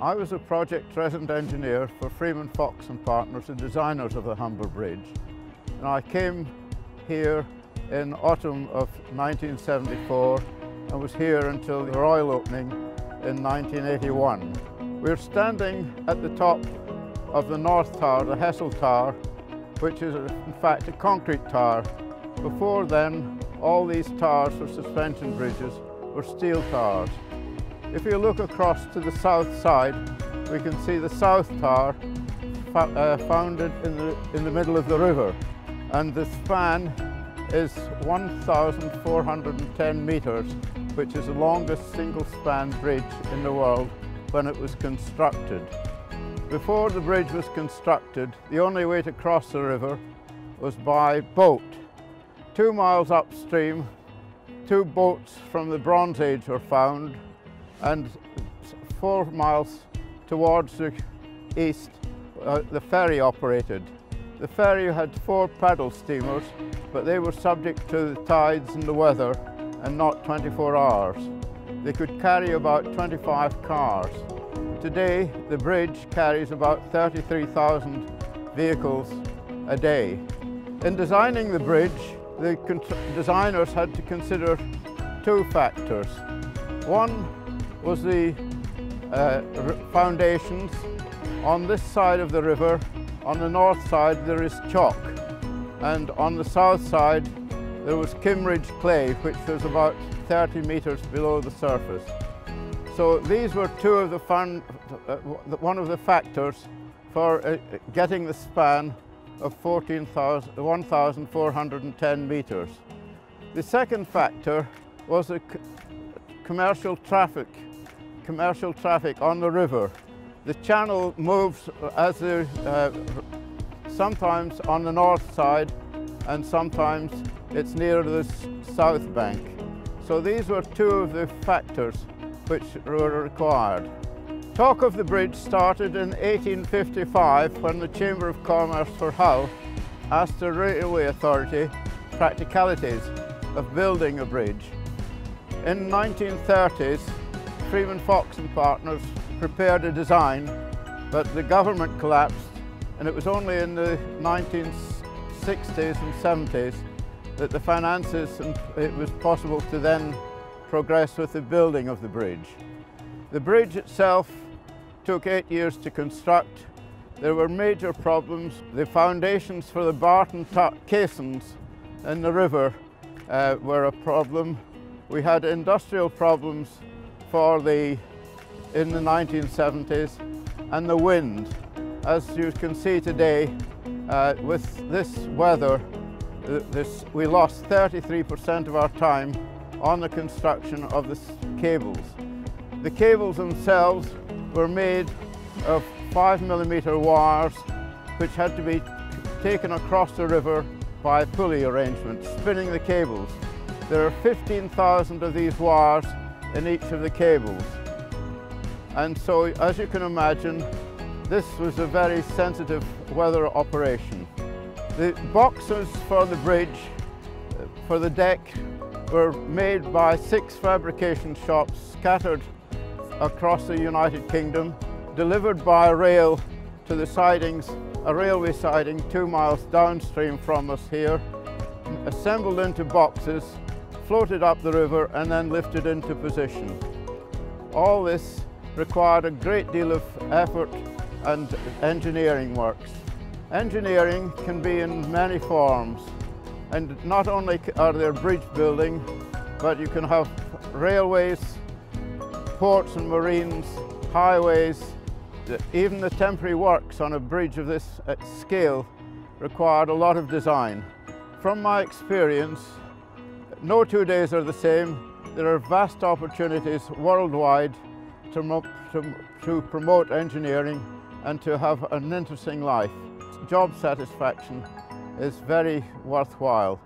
I was a project resident engineer for Freeman Fox and Partners, the designers of the Humber Bridge. And I came here in autumn of 1974 and was here until the royal opening in 1981. We're standing at the top of the North Tower, the Hessel Tower, which is in fact a concrete tower. Before then, all these towers for suspension bridges were steel towers. If you look across to the south side, we can see the South Tower founded in the middle of the river. And the span is 1,410 meters, which is the longest single-span bridge in the world when it was constructed. Before the bridge was constructed, the only way to cross the river was by boat. 2 miles upstream, 2 boats from the Bronze Age were found, and 4 miles towards the east, the ferry operated. The ferry had 4 paddle steamers, but they were subject to the tides and the weather and not 24 hours. They could carry about 25 cars. Today, the bridge carries about 33,000 vehicles a day. In designing the bridge, the designers had to consider 2 factors. One was the foundations. On this side of the river, on the north side, there is chalk, and on the south side there was Kimmeridge clay, which was about 30 meters below the surface. So these were one of the factors for getting the span of 1,410 meters. The second factor was the commercial traffic on the river. The channel moves sometimes on the north side and sometimes it's near the south bank. So these were 2 of the factors which were required. Talk of the bridge started in 1855 when the Chamber of Commerce for Hull asked the Railway Authority practicalities of building a bridge. In the 1930s, Freeman Fox and Partners prepared a design, but the government collapsed, and it was only in the 1960s and 70s that the finances and it was possible to then progress with the building of the bridge. The bridge itself took 8 years to construct. There were major problems. The foundations for the Barton caissons in the river were a problem. We had industrial problems in the 1970s, and the wind. As you can see today, with this weather, we lost 33% of our time on the construction of the cables. The cables themselves were made of 5mm wires, which had to be taken across the river by pulley arrangements, spinning the cables. There are 15,000 of these wires in each of the cables. And so, as you can imagine, this was a very sensitive weather operation. The boxes for the bridge, for the deck, were made by 6 fabrication shops scattered across the United Kingdom, delivered by rail to the sidings, a railway siding 2 miles downstream from us here, assembled into boxes, floated up the river and then lifted into position. All this required a great deal of effort and engineering works. Engineering can be in many forms, and not only are there bridge building, but you can have railways, ports and marines, highways. Even the temporary works on a bridge of this scale required a lot of design. From my experience, no 2 days are the same. There are vast opportunities worldwide to promote engineering and to have an interesting life. Job satisfaction is very worthwhile.